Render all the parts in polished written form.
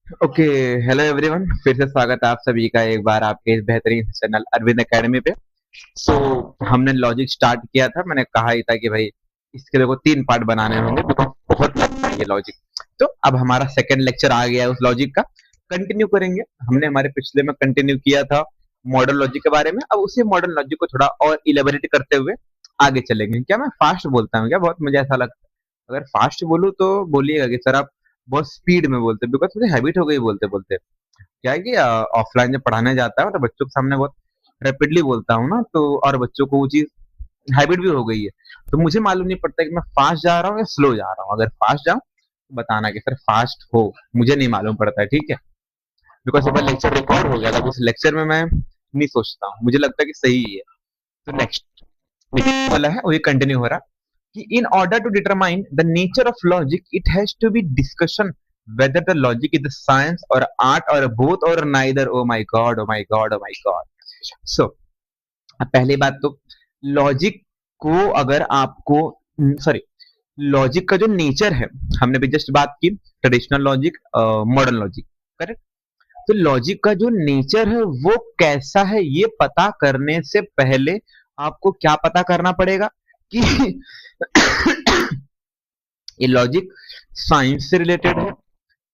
Okay. Hello everyone, फिर से स्वागत है आप सभी का एक बार आपके इस बेहतरीन चैनल अरविंद एकेडमी पे। सो हमने लॉजिक स्टार्ट किया था, मैंने कहा ही था कि भाई इसके देखो 3 पार्ट बनाने होंगे बिकॉज बहुत लंबा है ये लॉजिक। तो अब हमारा सेकंड लेक्चर आ गया है उस लॉजिक का। कंटिन्यू करेंगे। हमने हमारे पिछले में कंटिन्यू किया था मॉडर्न लॉजिक के बारे में। अब उसी मॉडर्न लॉजिक को थोड़ा और इलेबोरेट करते हुए आगे चलेंगे। क्या मैं फास्ट बोलता हूँ क्या? बहुत मुझे ऐसा लगता है। अगर फास्ट बोलूँ तो बोलिएगा कि सर आप बहुत स्पीड में बोलते हैं, बिकॉज मुझे हैबिट हो गई बोलते बोलते। क्या है कि ऑफलाइन जब पढ़ाने जाता है तो बच्चों के सामने बहुत रैपिडली बोलता हूँ ना, तो और बच्चों को वो चीज हैबिट भी हो गई है। तो मुझे मालूम नहीं पड़ता कि मैं फास्ट जा रहा हूँ या स्लो जा रहा हूँ। अगर फास्ट जाऊँ तो बताना कि सर फास्ट हो, मुझे नहीं मालूम पड़ता है, ठीक है? बिकॉज एक बार लेक्चर रिकॉर्ड हो गया था, उस लेक्चर में मैं नहीं सोचता हूँ, मुझे लगता है कि सही है। तो नेक्स्ट वाला है वही कंटिन्यू हो रहा कि in order to determine the nature of logic, it has to be discussion whether the logic is a science or art or both or neither. Oh my god, oh my god, oh my god. So पहली बात तो logic को अगर आपको sorry logic का जो nature है, हमने भी जस्ट बात की traditional logic, modern logic, correct? तो लॉजिक का जो नेचर है वो कैसा है, ये पता करने से पहले आपको क्या पता करना पड़ेगा कि ये लॉजिक साइंस से रिलेटेड है,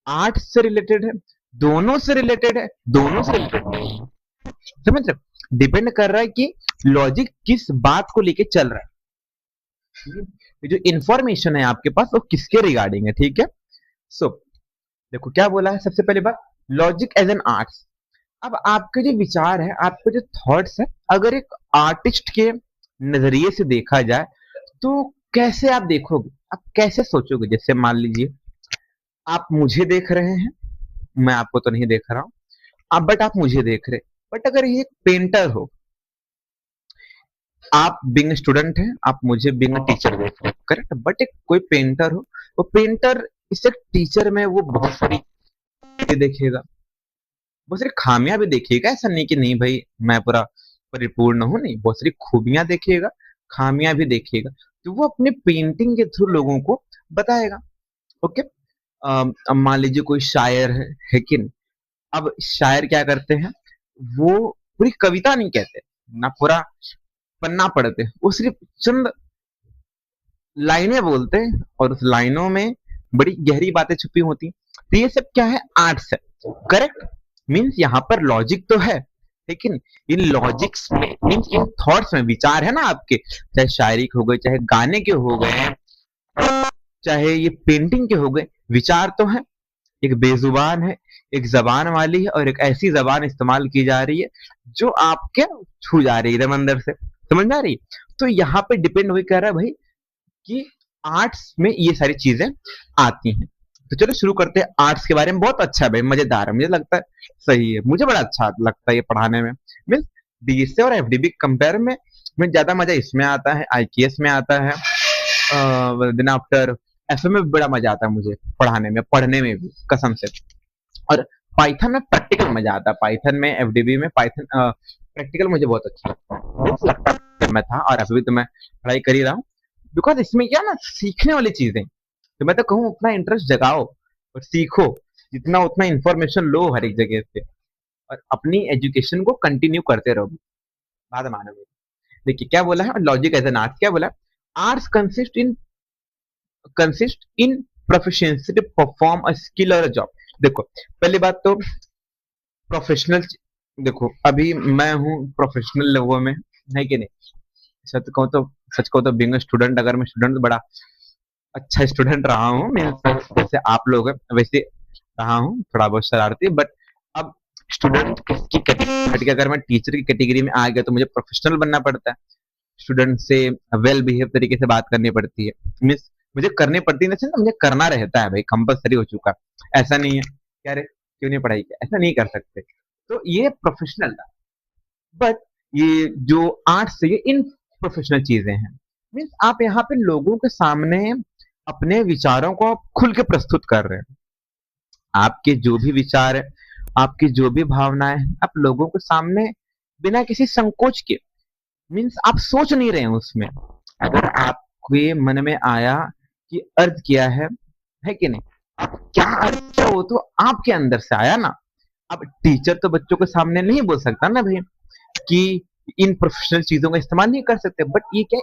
आर्ट्स से रिलेटेड है, दोनों से रिलेटेड है, दोनों से रिलेटेड नहीं है। समझ रहे? डिपेंड कर रहा है कि लॉजिक किस बात को लेके चल रहा है। ये जो इंफॉर्मेशन है आपके पास वो किसके रिगार्डिंग है, ठीक है? सो देखो क्या बोला है सबसे पहली बात, लॉजिक एज एन आर्ट्स। अब आपके जो विचार है, आपके जो थॉट्स है, अगर एक आर्टिस्ट के नजरिए से देखा जाए तो कैसे आप देखोगे, आप कैसे सोचोगे? जैसे मान लीजिए आप मुझे देख रहे हैं, मैं आपको तो नहीं देख रहा हूं, आप बट आप मुझे देख रहे। बट अगर ये एक पेंटर हो, आप बिंग स्टूडेंट हैं, आप मुझे बिंग टीचर देख रहे हैं, करेक्ट? बट एक कोई पेंटर हो, वो पेंटर इस एक टीचर में वो बहुत सारी चीजें देखेगा, बहुत सारी खामियां भी देखिएगा। ऐसा नहीं कि नहीं भाई मैं पूरा परिपूर्ण हूं, नहीं, बहुत सारी खूबियां देखिएगा, खामियां भी देखिएगा। तो वो अपने पेंटिंग के थ्रू लोगों को बताएगा। ओके। अब मान लीजिए कोई शायर है कि नहीं? अब शायर क्या करते हैं, वो पूरी कविता नहीं कहते ना, पूरा पन्ना पढ़ते, वो सिर्फ चंद लाइनें बोलते हैं और उस लाइनों में बड़ी गहरी बातें छुपी होती। तो ये सब क्या है? आर्ट्स है, करेक्ट? मीन्स यहाँ पर लॉजिक तो है, लेकिन इन लॉजिक्स में मीन्स इन थॉट्स में विचार है ना आपके, चाहे शायरी के हो गए, चाहे गाने के हो गए, चाहे ये पेंटिंग के हो गए, विचार तो है। एक बेजुबान है, एक जबान वाली है, और एक ऐसी जबान इस्तेमाल की जा रही है जो आपके छू जा रही है एकदम अंदर से, समझ में आ रही है? तो यहाँ पे डिपेंड वही कर रहा है भाई कि आर्ट्स में ये सारी चीजें आती हैं। तो चलो शुरू करते हैं आर्ट्स के बारे में। बहुत अच्छा है भाई, मजेदार है, मुझे लगता है सही है, मुझे बड़ा अच्छा लगता है ये पढ़ाने में। मीन्स डीएसए और एफडीबी कंपेयर में ज्यादा मजा इसमें आता है, आईकेएस में आता है, देन आफ्टर एफए में भी बड़ा मजा आता है मुझे पढ़ाने में, पढ़ने में भी कसम से। और पाइथन में प्रैक्टिकल मजा आता है, पाइथन में एफडीबी में पाइथन प्रैक्टिकल मुझे बहुत अच्छा लगता है। मैं था और अभी भी तो मैं पढ़ाई कर ही रहा हूँ, बिकॉज इसमें क्या ना सीखने वाली चीजें। तो मैं तो कहूँ उतना इंटरेस्ट जगाओ और सीखो, जितना उतना इंफॉर्मेशन लो हर एक जगह से, और अपनी एजुकेशन को कंटिन्यू करते रहो। बात मानो मेरी। देखिए क्या बोला है लॉजिक एज एन आर्ट, क्या बोला? Arts consist in proficiency to perform a skill और अ जॉब। देखो पहली बात तो प्रोफेशनल, देखो अभी मैं हूँ प्रोफेशनल लेवल में, है कि नहीं? सच कहूँ तो सच कहूँ तो बीइंग स्टूडेंट, अगर मैं स्टूडेंट बड़ा अच्छा स्टूडेंट रहा हूँ, जैसे आप लोग हैं वैसे रहा हूँ, थोड़ा बहुत शरारती, बट अब स्टूडेंट की कैटेगरी, अगर मैं टीचर की कैटेगरी में आ गया तो मुझे प्रोफेशनल बनना पड़ता है, स्टूडेंट से वेल बिहेव तरीके से बात करनी पड़ती है। मीन्स मुझे करनी पड़ती है, मुझे करना रहता है भाई, कंपलसरी हो चुका। ऐसा नहीं है क्या रे क्यों नहीं पढ़ाई किया, ऐसा नहीं कर सकते। तो ये प्रोफेशनल था। बट ये जो आर्ट्स से ये इन प्रोफेशनल चीजें हैं। मीन्स आप यहाँ पे लोगों के सामने अपने विचारों को आप खुल के प्रस्तुत कर रहे हैं। आपके जो भी विचार है, आपकी जो भी भावनाएं हैं, आप लोगों के सामने बिना किसी संकोच के, मीन्स आप सोच नहीं रहे हैं उसमें। अगर आपके मन में आया कि अर्ज किया है कि नहीं, अब क्या अर्थ है, वो तो आपके अंदर से आया ना। अब टीचर तो बच्चों के सामने नहीं बोल सकता ना भाई कि इन प्रोफेशनल चीजों का इस्तेमाल नहीं कर सकते, बट ये क्या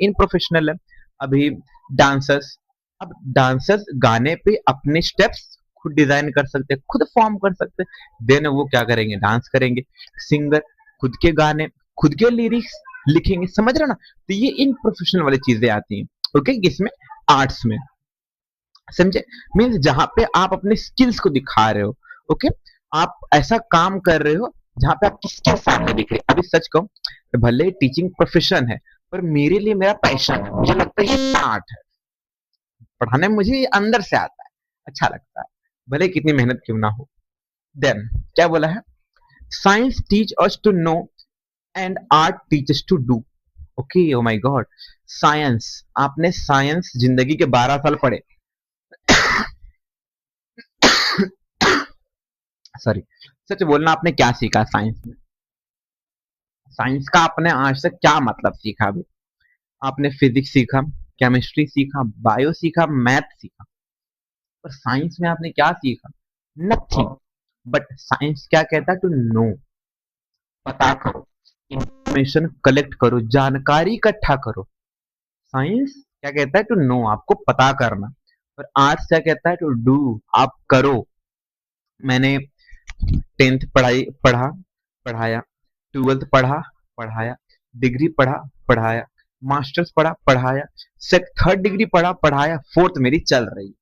इन प्रोफेशनल है। अभी डांसर्स, अब डांसर्स गाने पे अपने स्टेप्स खुद डिजाइन कर सकते हैं, खुद फॉर्म कर सकते हैं, देन वो क्या करेंगे, डांस करेंगे। सिंगर खुद के गाने, खुद के लिरिक्स लिखेंगे, समझ रहे हो ना। तो ये इन प्रोफेशनल वाली चीजें आती हैं, ओके, किसमें, आर्ट्स में, समझे। मीन्स जहां पे आप अपने स्किल्स को दिखा रहे हो, ओके, आप ऐसा काम कर रहे हो जहां पे आपकी स्किल सामने दिख रही है। अभी सच कहूं, भले टीचिंग प्रोफेशन है, पर मेरे लिए मेरा पैशन है, मुझे लगता है ये आर्ट है, पढ़ाने में मुझे ये अंदर से आता है, अच्छा लगता है, भले कितनी मेहनत क्यों ना हो। देन क्या बोला है, science teach us to know and art teachers to do. Okay, oh my god, science, आपने साइंस जिंदगी के 12 साल पढ़े, सॉरी, सच बोलना, आपने क्या सीखा साइंस में? साइंस का आपने आज तक क्या मतलब सीखा? अभी आपने फिजिक्स सीखा, केमिस्ट्री सीखा, बायो सीखा, मैथ सीखा, पर साइंस में आपने क्या सीखा? नथिंग। बट साइंस क्या कहता है, टू नो, पता करो, इंफॉर्मेशन कलेक्ट करो, जानकारी इकट्ठा करो। साइंस क्या कहता है, टू नो, आपको पता करना। और आर्ट्स क्या कहता है, टू डू, आप करो। मैंने 10th पढ़ा, पढ़ाया, 12th पढ़ा, पढ़ाया, डिग्री पढ़ा, पढ़ाया, मास्टर्स पढ़ा, पढ़ाया, थर्ड डिग्री पढ़ा, पढ़ाया, फोर्थ मेरी चल रही है,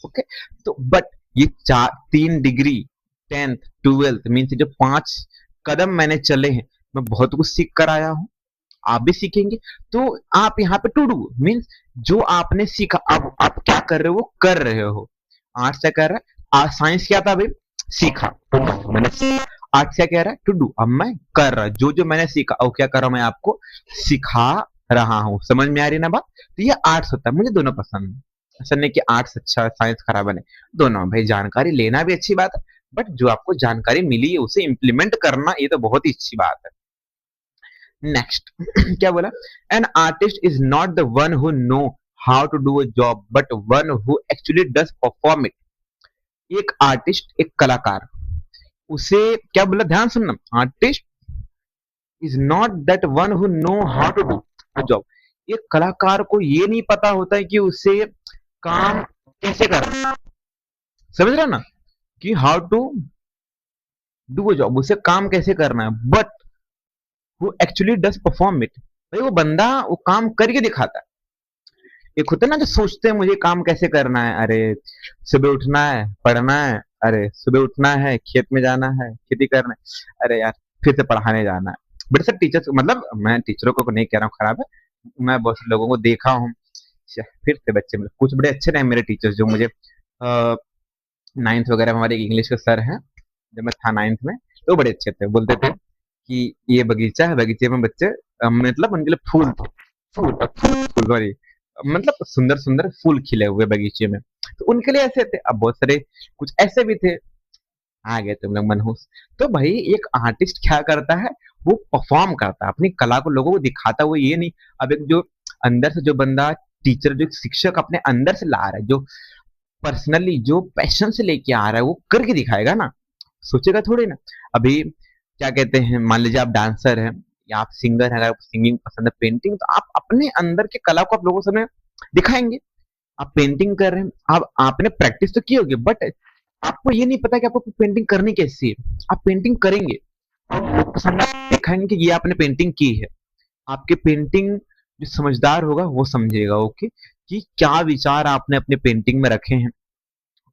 ओके। तो बट ये 3 डिग्री, 10th 12th मीन्स जो 5 कदम मैंने चले हैं, मैं बहुत कुछ सीख कर आया हूँ, आप भी सीखेंगे। तो आप यहाँ पे टू डू मीन्स जो आपने सीखा, अब आप क्या कर रहे हो, वो कर रहे हो। आर्ट्स क्या कर रहा है, साइंस क्या था भाई, सीखा, मैंने आर्ट्स क्या कह रहा है, टू डू, अब मैं कर रहा, जो जो मैंने सीखा, और क्या कर रहा हूं, मैं आपको सिखा रहा हूं। समझ में आ रही ना बात? तो ये आर्ट्स होता है, मुझे दोनों पसंद है। ऐसा नहीं कि आर्ट्स अच्छा है साइंस खराब है, नहीं, दोनों भाई, जानकारी लेना भी अच्छी बात है, बट जो आपको जानकारी मिली है उसे इम्प्लीमेंट करना, ये तो बहुत ही अच्छी बात है। नेक्स्ट क्या बोला, an artist is not the one who know how to do a job, but one who actually does perform it. एक आर्टिस्ट, एक कलाकार, उसे क्या बोला, ध्यान सुनना, artist is not that one who know how to do a job. एक कलाकार को ये नहीं पता होता है कि उसे काम कैसे करना, समझ रहे हो ना, कि how to do a job, उसे काम कैसे करना है, बट वो एक्चुअली डज परफॉर्म इट, भाई वो बंदा वो काम करके दिखाता है। एक होता है ना जो सोचते हैं मुझे काम कैसे करना है, अरे सुबह उठना है, पढ़ना है, अरे सुबह उठना है, खेत में जाना है, खेती करना है, अरे यार फिर से पढ़ाने जाना है। बट सर टीचर्स, मतलब मैं टीचरों को नहीं कह रहा हूँ खराब है, मैं बहुत से लोगों को देखा हूँ, फिर से बच्चे, मतलब कुछ बड़े अच्छे रहे मेरे टीचर्स, जो मुझे 9th वगैरह में, हमारे इंग्लिश के सर हैं, जब मैं था 9th में, तो बड़े अच्छे थे, बोलते थे कि ये बगीचा है, बगीचे में बच्चे, मतलब उनके लिए फूल थे, फूल फूल फूल सॉरी, मतलब सुंदर सुंदर फूल खिले हुए बगीचे में, तो उनके लिए ऐसे थे। अब बहुत सारे कुछ ऐसे भी थे, आ गए तुम लोग मनहूस। तो भाई एक आर्टिस्ट क्या करता है, वो परफॉर्म करता है, अपनी कला को लोगों को दिखाता है, वो ये नहीं। अब एक जो अंदर से जो बंदा, टीचर, जो शिक्षक अपने अंदर से ला रहा है, जो पर्सनली, जो पैशन से लेके आ रहा है, वो करके दिखाएगा ना, सोचेगा थोड़ी ना। अभी क्या कहते हैं, मान लीजिए आप डांसर हैं या आप सिंगर हैं, अगर आपको सिंगिंग पसंद है, पेंटिंग, तो आप अपने अंदर के कला को आप लोगों के सामने दिखाएंगे। आप पेंटिंग कर रहे हैं, आप आपने प्रैक्टिस तो की होगी, बट आपको ये नहीं पता कि आपको पेंटिंग करनी कैसी है, आप पेंटिंग करेंगे, और लोग के सामने आप दिखाएंगे कि ये आपने पेंटिंग की है। आपके पेंटिंग, जो समझदार होगा वो समझेगा, ओके, कि क्या विचार आपने अपने पेंटिंग में रखे हैं।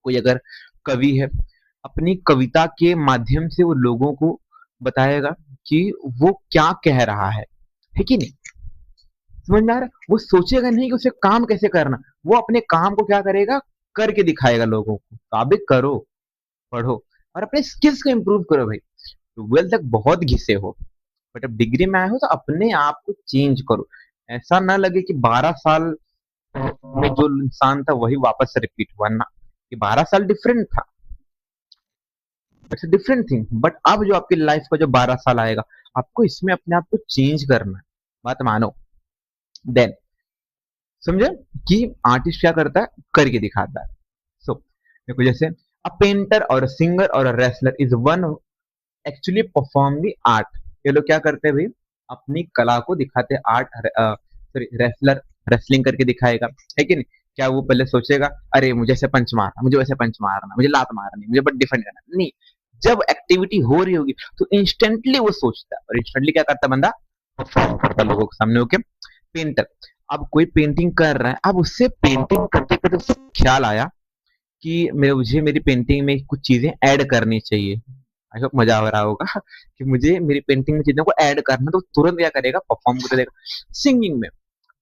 कोई अगर कवि है, अपनी कविता के माध्यम से वो लोगों को बताएगा कि वो क्या कह रहा है कि नहीं, समझ में आ रहा है? वो सोचेगा नहीं कि उसे काम कैसे करना, वो अपने काम को क्या करेगा, करके दिखाएगा लोगों को। साबित करो, पढ़ो, और अपने स्किल्स को इम्प्रूव करो भाई। 12 तक बहुत घिसे हो, बट अब डिग्री में आए हो तो अपने आप को चेंज करो। ऐसा ना लगे कि 12 साल में जो इंसान था वही वापस से रिपीट हुआ ना, कि 12 साल डिफरेंट था, इट्स डिफरेंट थिंग। बट अब जो आपकी लाइफ का जो 12 साल आएगा, आपको इसमें अपने आप को चेंज करना है, बात मानो। देन समझे कि आर्टिस्ट क्या करता है, करके दिखाता है। सो देखो जैसे अ पेंटर और अ सिंगर और a wrestler is one actually perform the art. ये लोग क्या करते हैं भाई, अपनी कला को दिखाते हैं। आर्ट सॉरी रेसलर रेसलिंग करके दिखाएगा, है कि नहीं? क्या वो पहले सोचेगा अरे मुझे ऐसे पंच मारना, मुझे वैसे पंच मारना, मुझे लात मारनी, मुझे बट डिफेंड करना? नहीं, जब एक्टिविटी हो रही होगी तो इंस्टेंटली वो सोचता है और इंस्टेंटली क्या करता है बंदा, परफॉर्म करता है लोगों के सामने। ओके, पेंटर, अब कोई पेंटिंग कर रहा है, अब उससे पेंटिंग करते करते उससे ख्याल आया कि मुझे मेरी पेंटिंग में कुछ चीजें ऐड करनी चाहिए। आई होप मजा आ रहा होगा कि मुझे मेरी पेंटिंग में चीजों को ऐड करना, तो तुरंत क्या करेगा, परफॉर्म कर देगा। सिंगिंग में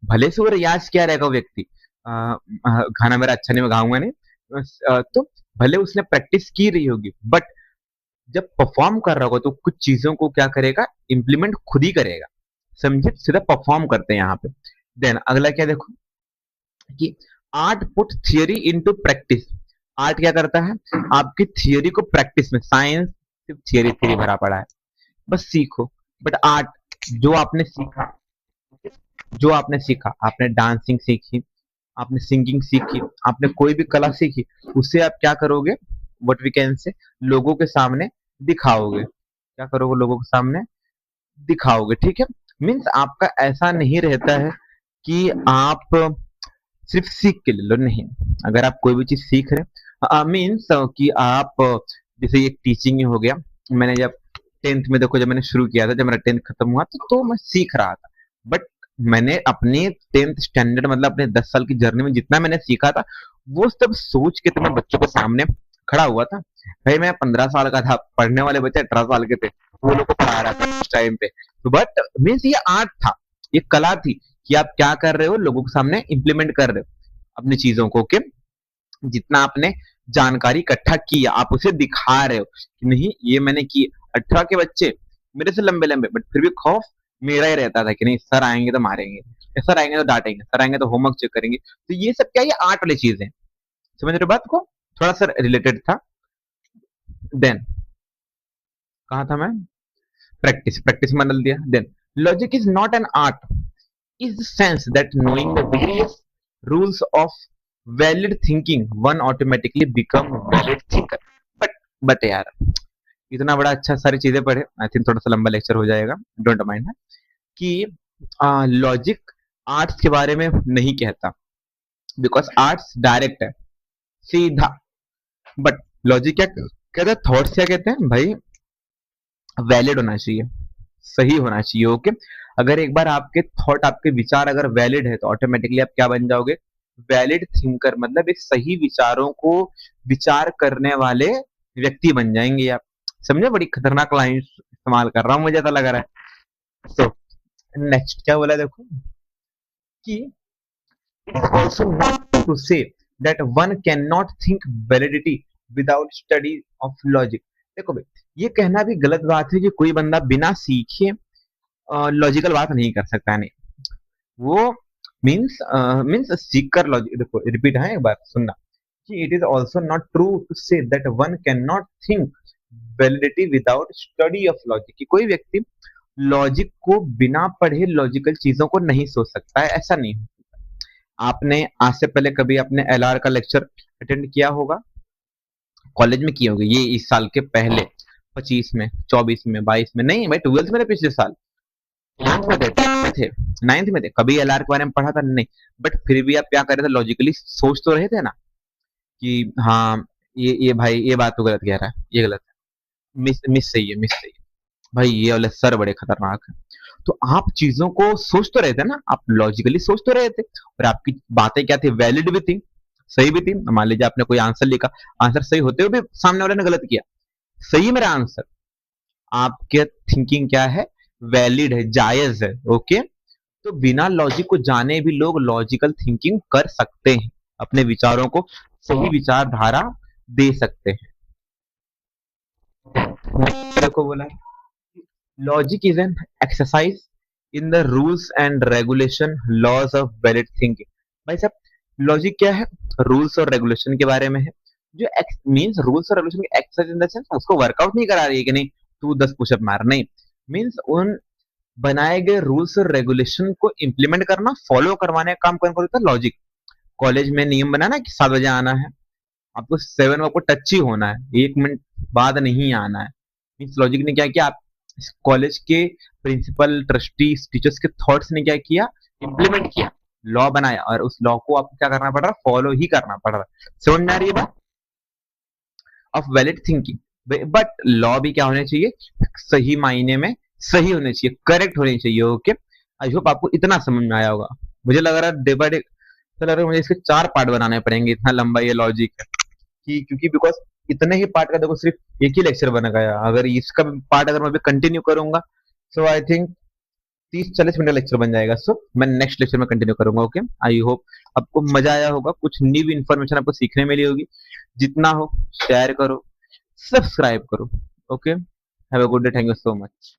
भले से वो रियाज किया रहेगा वो व्यक्ति, गाना मेरा अच्छा नहीं, मैं गाऊंगा नहीं, तो भले उसने प्रैक्टिस की रही होगी, बट जब परफॉर्म कर रहा होगा तो कुछ चीजों को क्या करेगा, इम्प्लीमेंट खुद ही करेगा। समझे, सीधा परफॉर्म करते हैं यहाँ पे। देन अगला क्या देखो कि art put theory into practice. Art क्या करता है, आपकी थियोरी को प्रैक्टिस में, साइंस सिर्फ थियोरी थियोरी भरा पड़ा है, बस सीखो। बट आर्ट जो आपने सीखा, जो आपने सीखा, आपने डांसिंग सीखी, आपने सिंगिंग सीखी, आपने कोई भी कला सीखी, उसे आप क्या करोगे, व्हाट वी कैन से, लोगों के सामने दिखाओगे। क्या करोगे, लोगों के सामने दिखाओगे। ठीक है, मीन्स आपका ऐसा नहीं रहता है कि आप सिर्फ सीख के ले लो, नहीं। अगर आप कोई भी चीज सीख रहे मीन्स कि आप जैसे एक टीचिंग ही हो गया। मैंने जब टेंथ में देखो, जब मैंने शुरू किया था, जब मेरा टेंथ खत्म हुआ तो मैं सीख रहा था, बट मैंने अपने टेंथ स्टैंडर्ड मतलब अपने 10 साल की जर्नी में जितना मैंने सीखा था, वो सब सोच के तो मैं बच्चों के सामने खड़ा हुआ था। भाई मैं 15 साल का था, पढ़ने वाले बच्चे 18 साल के थे, वो लोग को पढ़ा रहा था उस टाइम पे। तो बट मीन्स ये आर्ट था, ये कला थी कि आप क्या कर रहे हो, लोगों के सामने इंप्लीमेंट कर रहे हो अपनी चीजों को। ओके, जितना आपने जानकारी इकट्ठा की आप उसे दिखा रहे हो कि नहीं ये मैंने की। 18 के बच्चे मेरे से लंबे लंबे, बट फिर भी खौफ मेरा ही रहता था कि नहीं सर आएंगे तो मारेंगे, सर आएंगे तो डांटेंगे, सर आएंगे तो होमवर्क चेक करेंगे। तो ये सब क्या, ये आर्ट वाली चीज है। समझ रहे हो बात को, थोड़ा सा रिलेटेड था। देन कहा था मैं, प्रैक्टिस, प्रैक्टिस में डाल दिया। Then logic is not an art is the sense that knowing the various rules of valid thinking one automatically become valid thinker। But यार इतना बड़ा अच्छा सारी चीजें पढ़े, आई थिंक थोड़ा सा लंबा लेक्चर हो जाएगा, डोंट माइंड है कि लॉजिक आर्ट्स के बारे में नहीं कहता, बिकॉज आर्ट्स डायरेक्ट है, सीधा। बट लॉजिक क्या कहता है, थॉट्स क्या कहते हैं भाई, वैलिड होना चाहिए, सही होना चाहिए। ओके, अगर एक बार आपके थॉट, आपके विचार अगर वैलिड है तो ऑटोमेटिकली आप क्या बन जाओगे, वैलिड थिंकर, मतलब एक सही विचारों को विचार करने वाले व्यक्ति बन जाएंगे आप। समझे, बड़ी खतरनाक लाइन इस्तेमाल कर रहा हूं, मुझे ऐसा लग रहा है। सो नेक्स्ट क्या बोला देखो कि it's also not to say that one can not think validity without study of logic. देखो भाई, ये कहना भी गलत बात है कि कोई बंदा बिना सीखे लॉजिकल बात नहीं कर सकता, नहीं। वो मीन्स मीन्स सीख कर लॉजिक, देखो रिपीट है एक बार सुनना कि it is also not true to say that one can not think validity without study of logic, कि कोई व्यक्ति लॉजिक को बिना पढ़े लॉजिकल चीजों को नहीं सोच सकता है, ऐसा नहीं है। आपने आज से पहले कभी अपने एलआर का लेक्चर अटेंड किया होगा, कॉलेज में किए होंगे, ये इस साल के पहले 25 में, 24 में, 22 में, नहीं भाई 12th में, पिछले साल 9th में थे, 10th में थे, 9th में थे, कभी एलआर के बारे में पढ़ा था नहीं। बट फिर भी आप क्या कर रहे थे, लॉजिकली सोच तो रहे थे ना कि हाँ ये भाई ये बात तो गलत कह रहा है, ये गलत है, मिस मिस सही है, मिस सही है, भाई ये वाले सर बड़े खतरनाक है। तो आप चीजों को सोच तो रहे थे ना, आप लॉजिकली सोच तो रहे थे, और आपकी बातें क्या थी, वैलिड भी थी, सही भी थी। मान लीजिए आपने कोई आंसर लिखा, आंसर सही होते हुए भी सामने वाले ने गलत किया, सही है मेरा आंसर, आपके थिंकिंग क्या है, वैलिड है, जायज है। ओके, तो बिना लॉजिक को जाने भी लोग लॉजिकल थिंकिंग कर सकते हैं, अपने विचारों को सही विचारधारा दे सकते हैं। को बोला logic is an exercise in the rules and regulation laws of valid thinking. भाई साहब लॉजिक क्या है, रूल्स और रेगुलेशन के बारे में है, जो मींस रूल्स और रेगुलेशन की एक्सरसाइज इन द सेंस उसको वर्कआउट नहीं करा रही है कि नहीं तू 10 पुशअप मार, नहीं। मींस उन बनाए गए रूल्स और रेगुलेशन को इंप्लीमेंट करना, फॉलो करवाने का काम कौन करता है, लॉजिक। कॉलेज में नियम बना ना कि 7 बजे आना है, आपको 7 को आपको टच ही होना है, 1 मिनट बाद नहीं आना है। इस लॉजिक ने क्या किया, आप कॉलेज के प्रिंसिपल, ट्रस्टी, टीचर्स के थॉट्स ने क्या किया, इम्प्लीमेंट किया, लॉ बनाया, और उस लॉ को आपको क्या करना पड़ रहा है, फॉलो ही करना पड़ रहा है। समझ में आ रही है बात? Of valid thinking. But law भी क्या होने चाहिए, सही मायने में सही होने चाहिए, करेक्ट होने चाहिए। ओके, आई होप आपको इतना समझ में आया होगा। मुझे लग रहा है डे बाय डे, तो लग रहा है मुझे इसके 4 पार्ट बनाने पड़ेंगे, इतना लंबा ये लॉजिक है कि, क्योंकि बिकॉज इतने ही पार्ट का देखो सिर्फ एक ही लेक्चर बन गया। अगर इसका पार्ट अगर मैं भी कंटिन्यू करूंगा, सो आई थिंक 30-40 मिनट का लेक्चर बन जाएगा। सो मैं नेक्स्ट लेक्चर में कंटिन्यू करूंगा। ओके, आई होप आपको मजा आया होगा, कुछ न्यू इन्फॉर्मेशन आपको सीखने मिली होगी। जितना हो शेयर करो, सब्सक्राइब करो। Okay, have a good day, thank you so much.